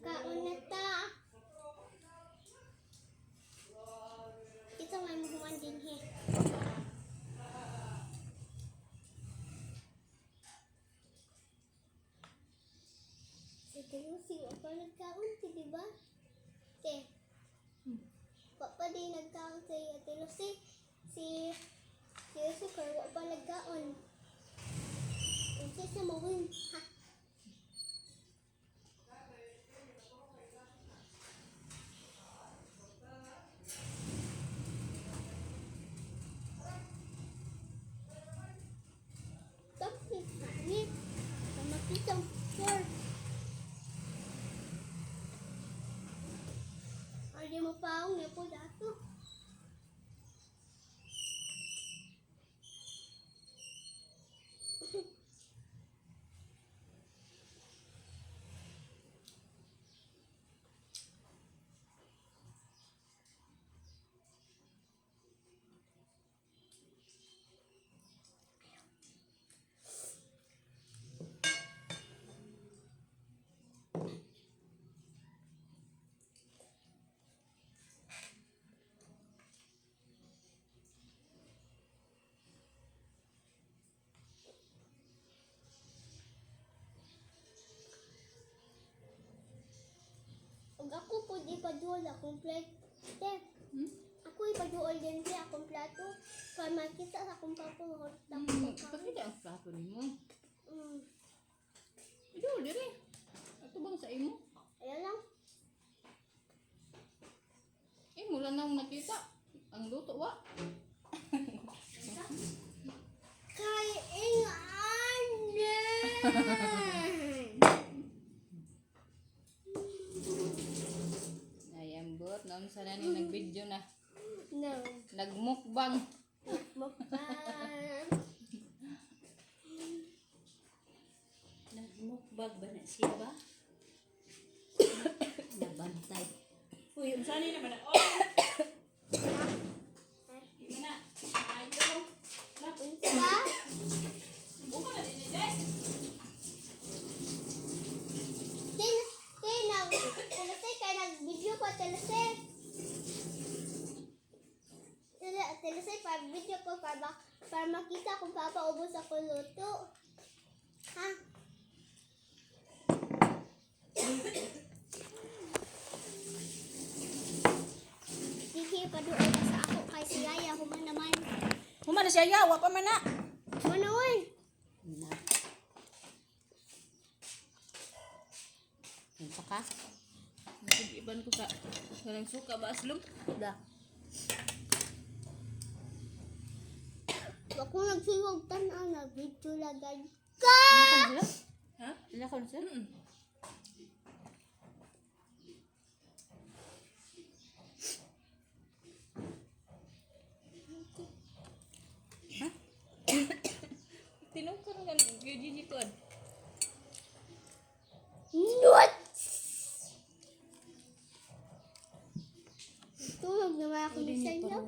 Kaon na ta. Ito may mahuman din he. Sige, pa nagkaon si, diba? Te. Papa di nagkaon sa iyo. Te, si Sukar, wa pa nagkaon. Kasi sa mawin. Ha? Tapos, ni. Sama kitang sure. Ay, mo paong niya po dato. Ako po di paduol akong plate. Ako ipaduol din siya akong plato. Para makita sa akong papa. Pakita ang plato mo. Iduol diri. Ato bang sa imo? Ayan lang. Imo lang nang nakita. Ang luto wa. Kay ingane. Naon sana ni nag-video na. No. Nagmukbang. Mukbang. Nagmukbang ba na siya ba? Nabantay. Uy, yung sani naman na. Oh! Yung na. Ayaw. Unsa? Buka na din eh. Telese kay nag-video pa telese. Telese pa video ko para makita kung papaubos ako luto. Ha? Sige, paduol na sa ako kay si Yaya. Human naman. Humana siya yawa pa man na. Manoy. Na. Ito ka? Iban ko sa sarang suka ba aslom? Da. Ako nagsiwag tanan na video lagay. Ilan ka na sila? Ha? Ilan ka na sila? Ha? Tinukar nga gini ko. What? Tulog naman ako ni sa inyo.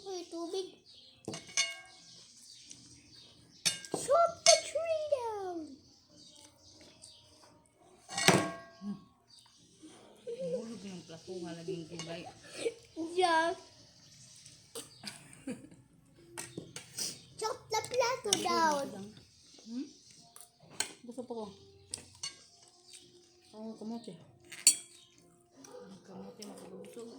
Uy, tubig. Chop the tree down. Hulog yung plato nga laging gulay. Yeah. Chop the plato down. Gusto pa ko. Ang kamote. Ang kamote makabusog.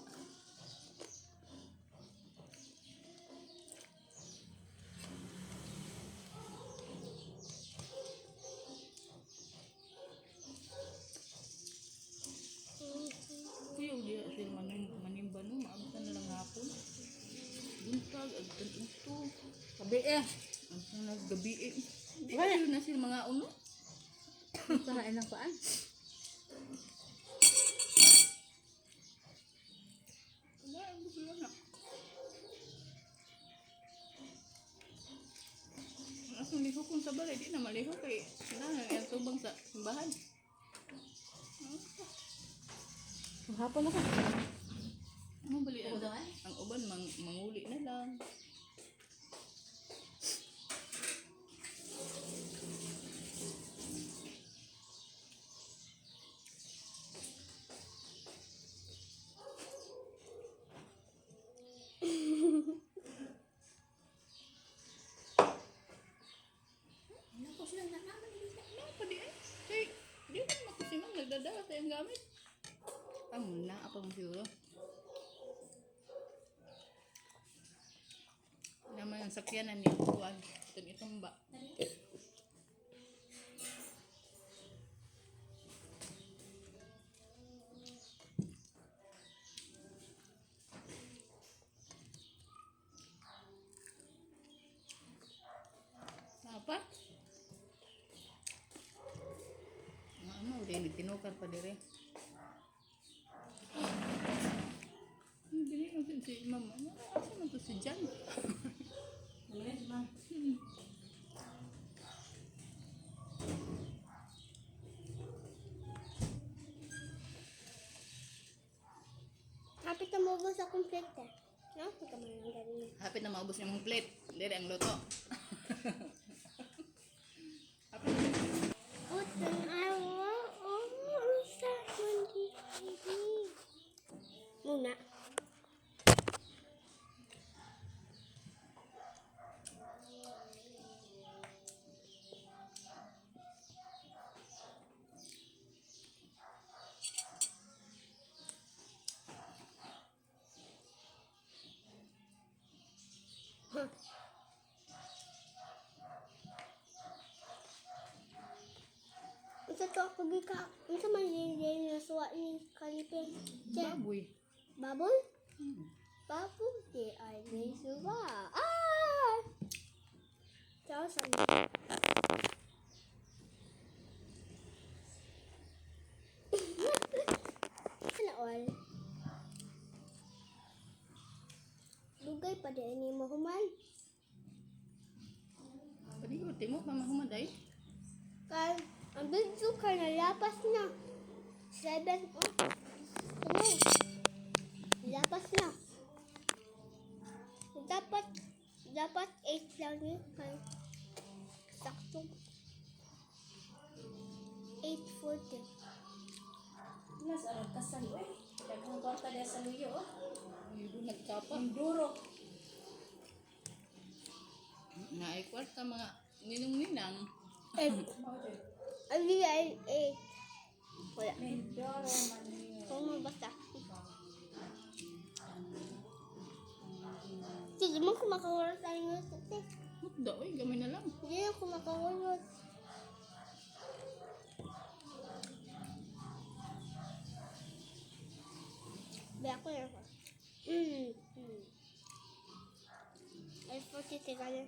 Kuya, di sila manimba no. Maabutan na lang hapon. Buntag, agtan ito. Sabi eh. Ang naggabi eh. Di kayo na sila mga uno. Kahain ng paan. Wala, ang bugla na. Ang asong liho ko kung sa balay, di na maliho kay kailangan yung tubang sa simbahan. Hapon na ka. Ano bali ang uban manguli na lang. Ako sila na naman. Ano pa di ay? Kay di man makusimang nagdadala sa iyang gamit. Ang muna apa mo siguro. Naman yung sakyanan ni Juan. Ito itumba. Apa? Ano, udah tinukar pa dire. Hindi mo si mama. Asa man to si Jan? Kapit na maubos akong plate eh. No? Hindi ka man lang ganun. Hapit na maubos yung mong plate. Dire ang luto. Utang araw, sa kundi muna. Huh. Isa to ako gika. Isa man din na suwa ni Kalipin. Che, Baboy. baboy? Baboy di ay may suwa. Ah! Ciao sa Ano all? Lugay pa din ni mo human. Panigot mo pa mahumaday. Kay ang video ka na lapas na. 7 ano? Lapas na. Dapat 8 lang yun. Kay sakto. 8:40. Mas arag kasal eh. Daghang kwarta dia sa luyo oh. Hindi nagkapa. Duro. Na ay kwarta mga ninong-ninang. 8. Ano yan? 8. Wala. Duro man niyo. Kung mabasa. Sige mo kumakawala tayo ng sute. Mukda, oy, gamay na lang. Hindi na kumakawala. Biya ko na ako. Ay, 40 ka na.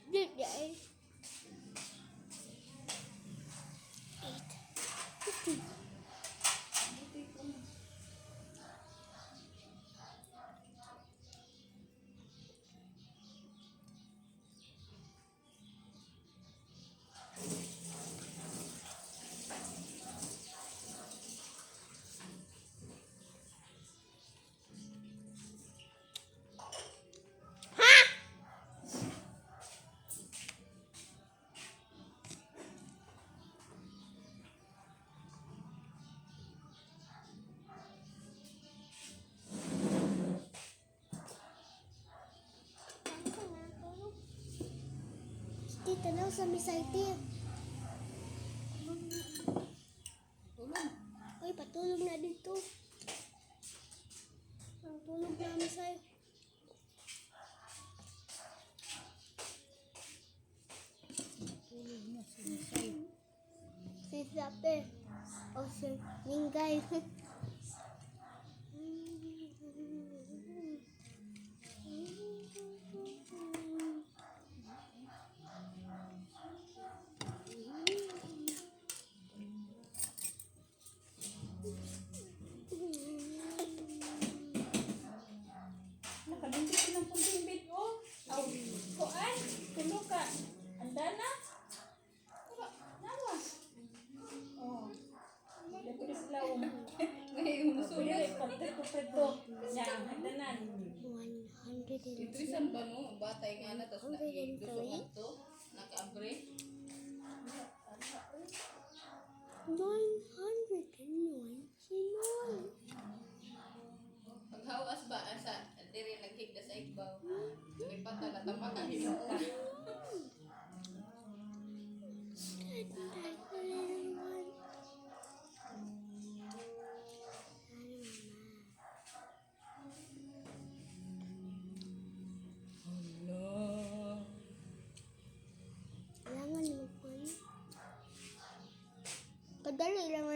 Di ay. 8. Tita na sa misayte. Tulong. Ay, patulog na dito. Ang tulog na misay. Tulong na sinisay. Si Sape. O si Ningay. Padindi ko ng punting bit, oh. Aw, kuan, tulo ka. Anda na? Nawa. Oh. Dito na sila, oh. Ngayon, musulat. Pwede, pagdito. Yan, hagdanan. 103. Ito isang ba no? Batay nga na, tapos nakigusungan to. Nakaabre. 999. Paghawas ba, asa, diri naghigda sa igbaw. Lipat na natapak ang hinuon. Kadali lang